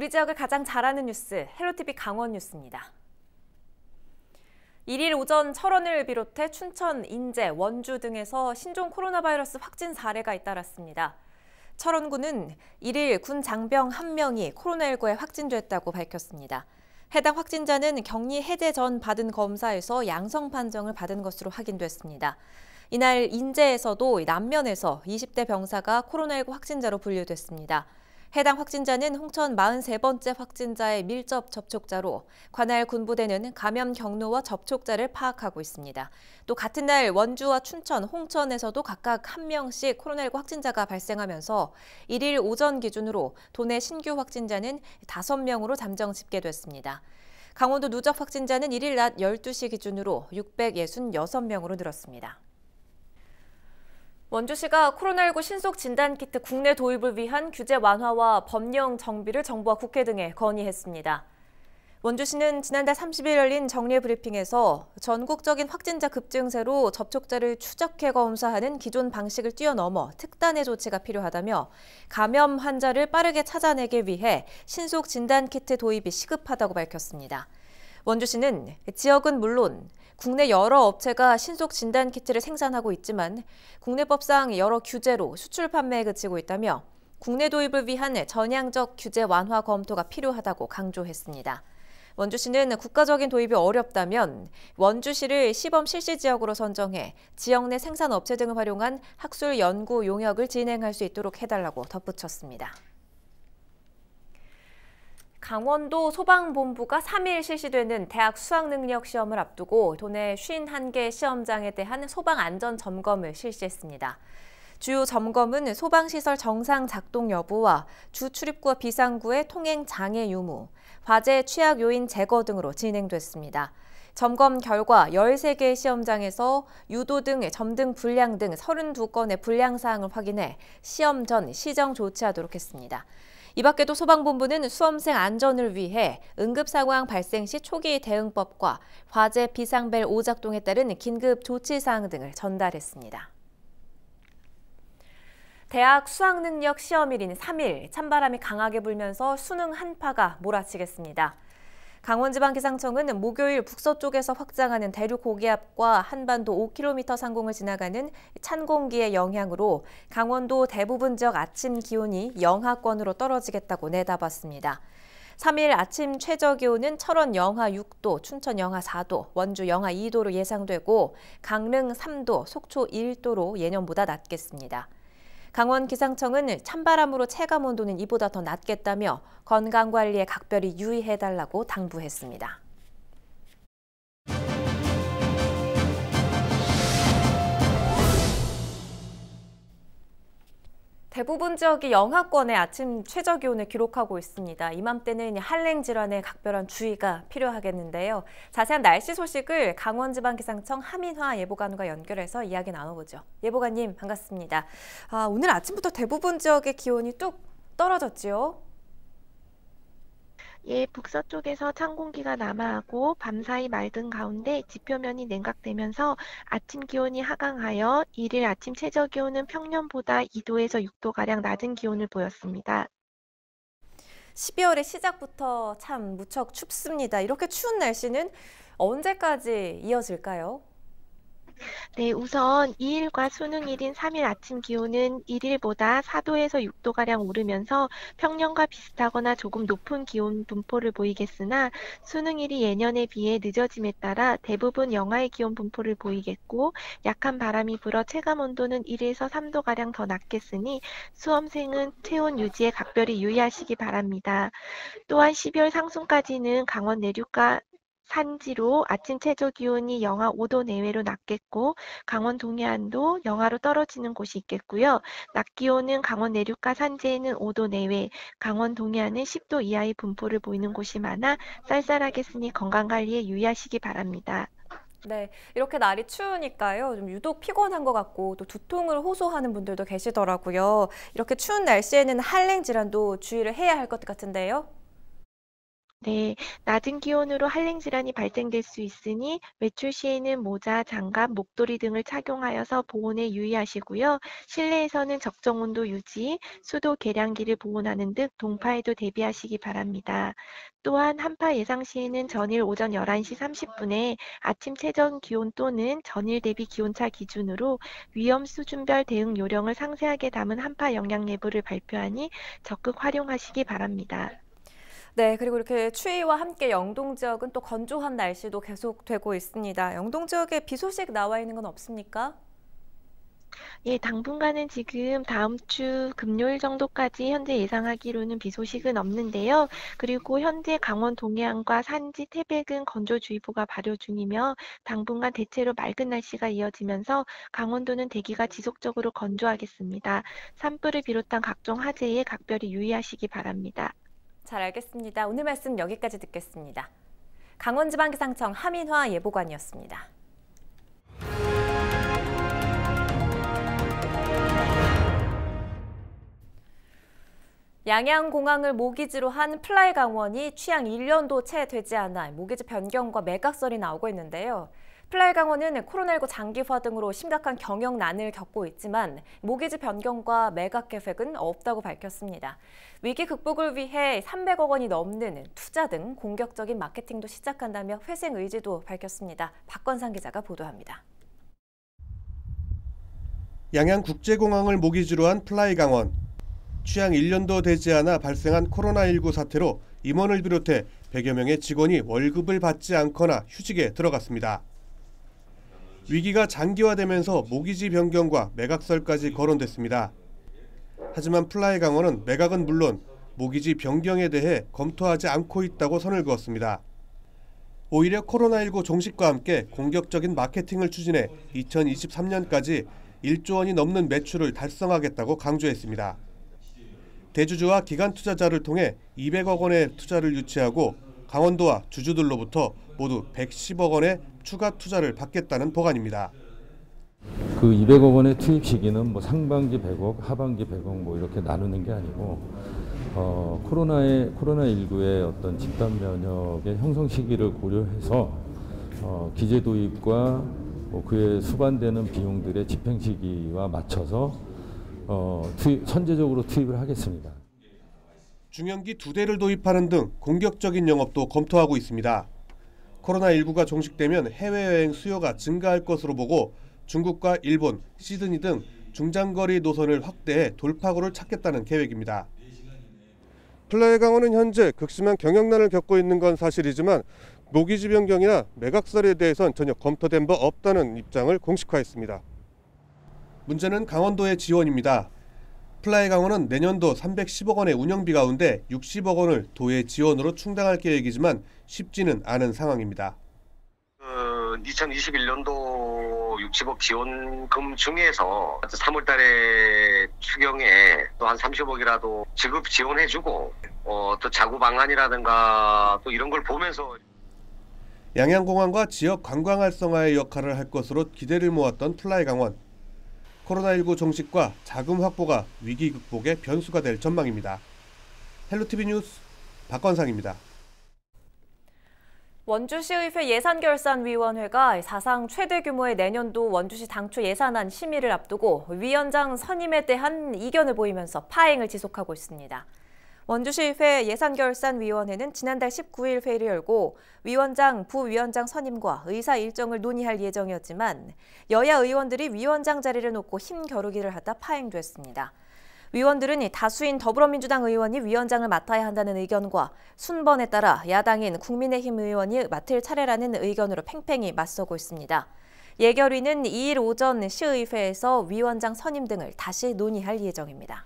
우리 지역을 가장 잘 아는 뉴스, 헬로티비 강원 뉴스입니다. 1일 오전 철원을 비롯해 춘천, 인제, 원주 등에서 신종 코로나 바이러스 확진 사례가 잇따랐습니다. 철원군은 1일 군 장병 1명이 코로나19에 확진됐다고 밝혔습니다. 해당 확진자는 격리 해제 전 받은 검사에서 양성 판정을 받은 것으로 확인됐습니다. 이날 인제에서도 남면에서 20대 병사가 코로나19 확진자로 분류됐습니다. 해당 확진자는 홍천 43번째 확진자의 밀접 접촉자로 관할 군부대는 감염 경로와 접촉자를 파악하고 있습니다. 또 같은 날 원주와 춘천, 홍천에서도 각각 1명씩 코로나19 확진자가 발생하면서 1일 오전 기준으로 도내 신규 확진자는 5명으로 잠정 집계됐습니다. 강원도 누적 확진자는 1일 낮 12시 기준으로 666명으로 늘었습니다. 원주시가 코로나19 신속 진단키트 국내 도입을 위한 규제 완화와 법령 정비를 정부와 국회 등에 건의했습니다. 원주시는 지난달 30일 열린 정례 브리핑에서 전국적인 확진자 급증세로 접촉자를 추적해 검사하는 기존 방식을 뛰어넘어 특단의 조치가 필요하다며 감염 환자를 빠르게 찾아내기 위해 신속 진단키트 도입이 시급하다고 밝혔습니다. 원주시는 지역은 물론 국내 여러 업체가 신속 진단키트를 생산하고 있지만 국내법상 여러 규제로 수출 판매에 그치고 있다며 국내 도입을 위한 전향적 규제 완화 검토가 필요하다고 강조했습니다. 원주시는 국가적인 도입이 어렵다면 원주시를 시범 실시 지역으로 선정해 지역 내 생산업체 등을 활용한 학술 연구 용역을 진행할 수 있도록 해달라고 덧붙였습니다. 강원도 소방본부가 3일 실시되는 대학 수학능력 시험을 앞두고 도내 51개 시험장에 대한 소방안전점검을 실시했습니다. 주요 점검은 소방시설 정상 작동 여부와 주 출입구와 비상구의 통행 장애 유무, 화재 취약 요인 제거 등으로 진행됐습니다. 점검 결과 13개 시험장에서 유도 등 점등 불량 등 32건의 불량 사항을 확인해 시험 전 시정 조치하도록 했습니다. 이 밖에도 소방본부는 수험생 안전을 위해 응급상황 발생 시 초기 대응법과 화재 비상벨 오작동에 따른 긴급 조치사항 등을 전달했습니다. 대학 수학능력 시험일인 3일, 찬바람이 강하게 불면서 수능 한파가 몰아치겠습니다. 강원지방기상청은 목요일 북서쪽에서 확장하는 대륙 고기압과 한반도 5km 상공을 지나가는 찬 공기의 영향으로 강원도 대부분 지역 아침 기온이 영하권으로 떨어지겠다고 내다봤습니다. 3일 아침 최저기온은 철원 영하 6도, 춘천 영하 4도, 원주 영하 2도로 예상되고 강릉 3도, 속초 1도로 예년보다 낮겠습니다. 강원기상청은 찬바람으로 체감온도는 이보다 더 낮겠다며 건강관리에 각별히 유의해달라고 당부했습니다. 대부분 지역이 영하권의 아침 최저기온을 기록하고 있습니다. 이맘때는 한랭 질환에 각별한 주의가 필요하겠는데요. 자세한 날씨 소식을 강원지방기상청 하민화 예보관과 연결해서 이야기 나눠보죠. 예보관님 반갑습니다. 오늘 아침부터 대부분 지역의 기온이 뚝 떨어졌지요? 예, 북서쪽에서 찬 공기가 남하하고 밤사이 맑은 가운데 지표면이 냉각되면서 아침 기온이 하강하여 1일 아침 최저 기온은 평년보다 2도에서 6도가량 낮은 기온을 보였습니다. 12월의 시작부터 참 무척 춥습니다. 이렇게 추운 날씨는 언제까지 이어질까요? 네, 우선 2일과 수능일인 3일 아침 기온은 1일보다 4도에서 6도가량 오르면서 평년과 비슷하거나 조금 높은 기온 분포를 보이겠으나 수능일이 예년에 비해 늦어짐에 따라 대부분 영하의 기온 분포를 보이겠고 약한 바람이 불어 체감온도는 1에서 3도가량 더 낮겠으니 수험생은 체온 유지에 각별히 유의하시기 바랍니다. 또한 12월 상순까지는 강원 내륙과 산지로 아침 최저 기온이 영하 5도 내외로 낮겠고 강원 동해안도 영하로 떨어지는 곳이 있겠고요. 낮 기온은 강원 내륙과 산지에는 5도 내외, 강원 동해안은 10도 이하의 분포를 보이는 곳이 많아 쌀쌀하겠으니 건강관리에 유의하시기 바랍니다. 네, 이렇게 날이 추우니까요. 좀 유독 피곤한 것 같고 또 두통을 호소하는 분들도 계시더라고요. 이렇게 추운 날씨에는 한랭 질환도 주의를 해야 할 것 같은데요. 네, 낮은 기온으로 한랭 질환이 발생될 수 있으니 외출 시에는 모자, 장갑, 목도리 등을 착용하여서 보온에 유의하시고요. 실내에서는 적정 온도 유지, 수도 계량기를 보온하는 등 동파에도 대비하시기 바랍니다. 또한 한파 예상 시에는 전일 오전 11시 30분에 아침 최저 기온 또는 전일 대비 기온차 기준으로 위험 수준별 대응 요령을 상세하게 담은 한파 영양 예보를 발표하니 적극 활용하시기 바랍니다. 네, 그리고 이렇게 추위와 함께 영동 지역은 또 건조한 날씨도 계속되고 있습니다. 영동 지역에 비 소식 나와 있는 건 없습니까? 예, 당분간은 지금 다음 주 금요일 정도까지 현재 예상하기로는 비 소식은 없는데요. 그리고 현재 강원 동해안과 산지, 태백은 건조주의보가 발효 중이며 당분간 대체로 맑은 날씨가 이어지면서 강원도는 대기가 지속적으로 건조하겠습니다. 산불을 비롯한 각종 화재에 각별히 유의하시기 바랍니다. 잘 알겠습니다. 오늘 말씀 여기까지 듣겠습니다. 강원지방기상청 하민화 예보관이었습니다. 양양공항을 모기지로 한 플라이강원이 취양 1년도 채 되지 않아 모기지 변경과 매각설이 나오고 있는데요. 플라이강원은 코로나19 장기화 등으로 심각한 경영난을 겪고 있지만 모기지 변경과 매각 계획은 없다고 밝혔습니다. 위기 극복을 위해 300억 원이 넘는 투자 등 공격적인 마케팅도 시작한다며 회생 의지도 밝혔습니다. 박건상 기자가 보도합니다. 양양국제공항을 모기지로 한 플라이강원. 취양 1년도 되지 않아 발생한 코로나19 사태로 임원을 비롯해 100여 명의 직원이 월급을 받지 않거나 휴직에 들어갔습니다. 위기가 장기화되면서 모기지 변경과 매각설까지 거론됐습니다. 하지만 플라이강원은 매각은 물론 모기지 변경에 대해 검토하지 않고 있다고 선을 그었습니다. 오히려 코로나19 종식과 함께 공격적인 마케팅을 추진해 2023년까지 1조 원이 넘는 매출을 달성하겠다고 강조했습니다. 대주주와 기관 투자자를 통해 200억 원의 투자를 유치하고 강원도와 주주들로부터 모두 110억 원의 추가 투자를 받겠다는 보관입니다. 그 200억 원의 투입 시기는 뭐 상반기 100억, 하반기 100억 이렇게 나누는 게 아니고 코로나19의 어떤 집단 면역의 형성 시기를 고려해서 기재 도입과 그에 수반되는 비용들의 집행 시기와 맞춰서 선제적으로 투입을 하겠습니다. 중형기 2대를 도입하는 등 공격적인 영업도 검토하고 있습니다. 코로나19가 종식되면 해외여행 수요가 증가할 것으로 보고 중국과 일본, 시드니 등 중장거리 노선을 확대해 돌파구를 찾겠다는 계획입니다. 플라이강원은 현재 극심한 경영난을 겪고 있는 건 사실이지만 모기지 변경이나 매각설에 대해선 전혀 검토된 바 없다는 입장을 공식화했습니다. 문제는 강원도의 지원입니다. 플라이강원은 내년도 310억 원의 운영비 가운데 60억 원을 도의 지원으로 충당할 계획이지만 쉽지는 않은 상황입니다. 2021년도 60억 지원금 중에서 3월 달에 추경에 또 한 30억이라도 지급 지원해주고 또 자구 방안이라든가 또 이런 걸 보면서 양양공항과 지역 관광 활성화의 역할을 할 것으로 기대를 모았던 플라이강원. 코로나19 종식과 자금 확보가 위기 극복의 변수가 될 전망입니다. 헬로티비 뉴스 박건상입니다. 원주시의회 예산결산위원회가 사상 최대 규모의 내년도 원주시 당초 예산안 심의를 앞두고 위원장 선임에 대한 이견을 보이면서 파행을 지속하고 있습니다. 원주시의회 예산결산위원회는 지난달 19일 회의를 열고 위원장, 부위원장 선임과 의사 일정을 논의할 예정이었지만 여야 의원들이 위원장 자리를 놓고 힘겨루기를 하다 파행됐습니다. 위원들은 다수인 더불어민주당 의원이 위원장을 맡아야 한다는 의견과 순번에 따라 야당인 국민의힘 의원이 맡을 차례라는 의견으로 팽팽히 맞서고 있습니다. 예결위는 2일 오전 시의회에서 위원장 선임 등을 다시 논의할 예정입니다.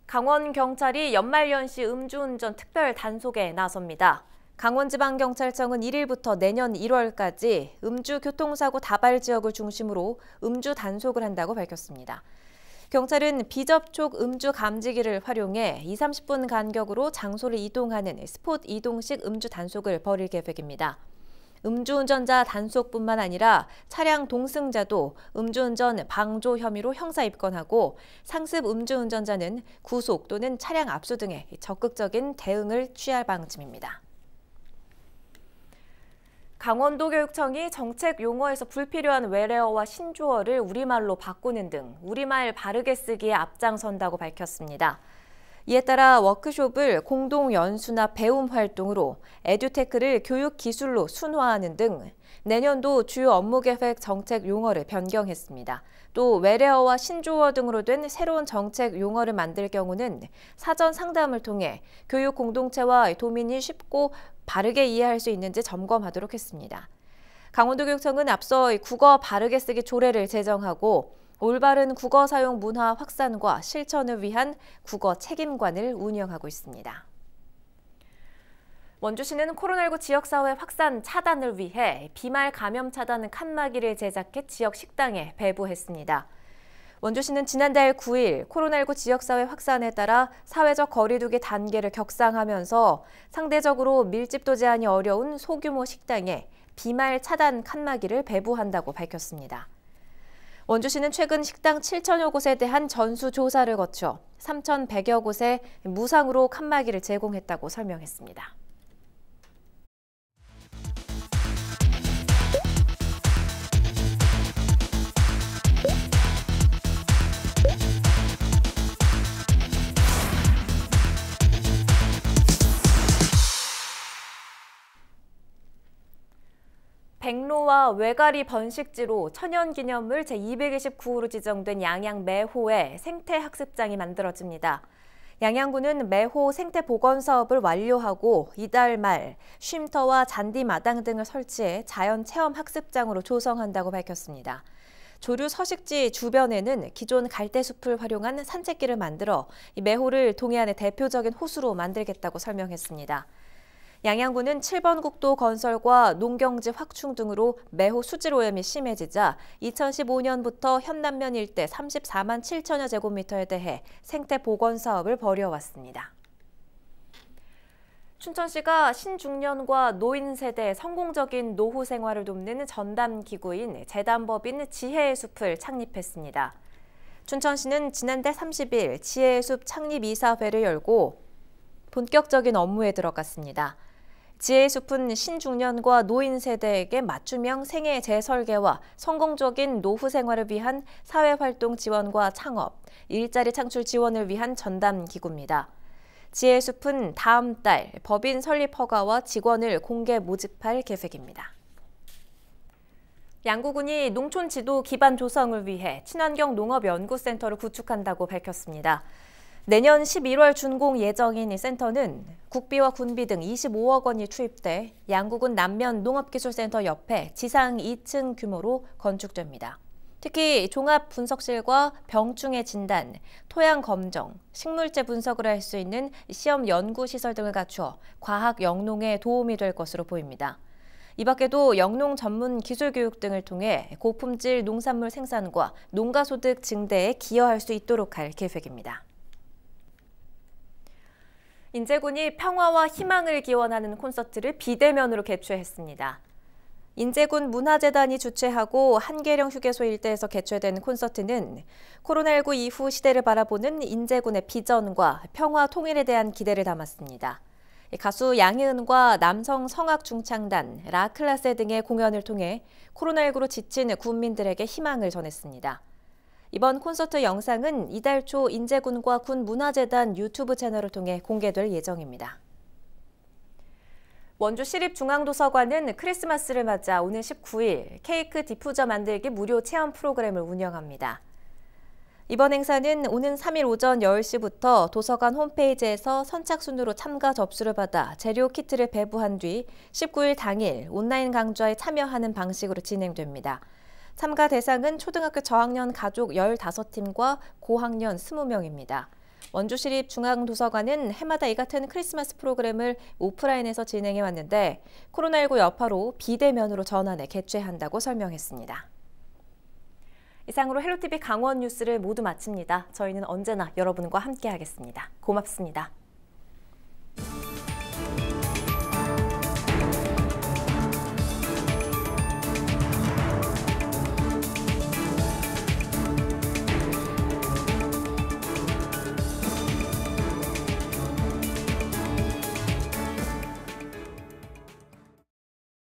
강원경찰이 연말연시 음주운전 특별 단속에 나섭니다. 강원지방경찰청은 1일부터 내년 1월까지 음주교통사고 다발 지역을 중심으로 음주 단속을 한다고 밝혔습니다. 경찰은 비접촉 음주 감지기를 활용해 20-30분 간격으로 장소를 이동하는 스폿 이동식 음주 단속을 벌일 계획입니다. 음주운전자 단속뿐만 아니라 차량 동승자도 음주운전 방조 혐의로 형사 입건하고 상습 음주운전자는 구속 또는 차량 압수 등의 적극적인 대응을 취할 방침입니다. 강원도교육청이 정책 용어에서 불필요한 외래어와 신조어를 우리말로 바꾸는 등 우리말 바르게 쓰기에 앞장선다고 밝혔습니다. 이에 따라 워크숍을 공동 연수나 배움 활동으로 에듀테크를 교육 기술로 순화하는 등 내년도 주요 업무 계획 정책 용어를 변경했습니다. 또 외래어와 신조어 등으로 된 새로운 정책 용어를 만들 경우는 사전 상담을 통해 교육 공동체와 도민이 쉽고 바르게 이해할 수 있는지 점검하도록 했습니다. 강원도교육청은 앞서 국어 바르게 쓰기 조례를 제정하고 올바른 국어 사용 문화 확산과 실천을 위한 국어 책임관을 운영하고 있습니다. 원주시는 코로나19 지역사회 확산 차단을 위해 비말 감염 차단 칸막이를 제작해 지역 식당에 배부했습니다. 원주시는 지난달 9일 코로나19 지역사회 확산에 따라 사회적 거리두기 단계를 격상하면서 상대적으로 밀집도 제한이 어려운 소규모 식당에 비말 차단 칸막이를 배부한다고 밝혔습니다. 원주시는 최근 식당 7천여 곳에 대한 전수조사를 거쳐 3,100여 곳에 무상으로 칸막이를 제공했다고 설명했습니다. 백로와 외가리 번식지로 천연기념물 제229호로 지정된 양양 매호에 생태학습장이 만들어집니다. 양양군은 매호 생태보건 사업을 완료하고 이달 말 쉼터와 잔디마당 등을 설치해 자연체험학습장으로 조성한다고 밝혔습니다. 조류 서식지 주변에는 기존 갈대숲을 활용한 산책길을 만들어 매호를 동해안의 대표적인 호수로 만들겠다고 설명했습니다. 양양군은 7번 국도 건설과 농경지 확충 등으로 매호 수질 오염이 심해지자 2015년부터 현남면 일대 34만 7천여 제곱미터에 대해 생태 보건 사업을 벌여왔습니다. 춘천시가 신중년과 노인 세대의 성공적인 노후 생활을 돕는 전담 기구인 재담법인 지혜의 숲을 창립했습니다. 춘천시는 지난달 30일 지혜의 숲 창립 이사회를 열고 본격적인 업무에 들어갔습니다. 지혜의 숲은 신중년과 노인 세대에게 맞춤형 생애 재설계와 성공적인 노후 생활을 위한 사회활동 지원과 창업, 일자리 창출 지원을 위한 전담 기구입니다. 지혜의 숲은 다음 달 법인 설립 허가와 직원을 공개 모집할 계획입니다. 양구군이 농촌 지도 기반 조성을 위해 친환경 농업연구센터를 구축한다고 밝혔습니다. 내년 11월 준공 예정인 이 센터는 국비와 군비 등 25억 원이 투입돼 양구군 남면 농업기술센터 옆에 지상 2층 규모로 건축됩니다. 특히 종합 분석실과 병충해 진단, 토양 검정, 식물제 분석을 할 수 있는 시험 연구 시설 등을 갖추어 과학 영농에 도움이 될 것으로 보입니다. 이 밖에도 영농 전문 기술 교육 등을 통해 고품질 농산물 생산과 농가 소득 증대에 기여할 수 있도록 할 계획입니다. 인제군이 평화와 희망을 기원하는 콘서트를 비대면으로 개최했습니다. 인제군 문화재단이 주최하고 한계령 휴게소 일대에서 개최된 콘서트는 코로나19 이후 시대를 바라보는 인제군의 비전과 평화 통일에 대한 기대를 담았습니다. 가수 양희은과 남성 성악 중창단 라클라세 등의 공연을 통해 코로나19로 지친 군민들에게 희망을 전했습니다. 이번 콘서트 영상은 이달 초 인제군과 군 문화재단 유튜브 채널을 통해 공개될 예정입니다. 원주 시립중앙도서관은 크리스마스를 맞아 오늘 19일 케이크 디퓨저 만들기 무료 체험 프로그램을 운영합니다. 이번 행사는 오는 3일 오전 10시부터 도서관 홈페이지에서 선착순으로 참가 접수를 받아 재료 키트를 배부한 뒤 19일 당일 온라인 강좌에 참여하는 방식으로 진행됩니다. 참가 대상은 초등학교 저학년 가족 15팀과 고학년 20명입니다. 원주시립중앙도서관은 해마다 이 같은 크리스마스 프로그램을 오프라인에서 진행해왔는데 코로나19 여파로 비대면으로 전환해 개최한다고 설명했습니다. 이상으로 헬로티비 강원 뉴스를 모두 마칩니다. 저희는 언제나 여러분과 함께하겠습니다. 고맙습니다.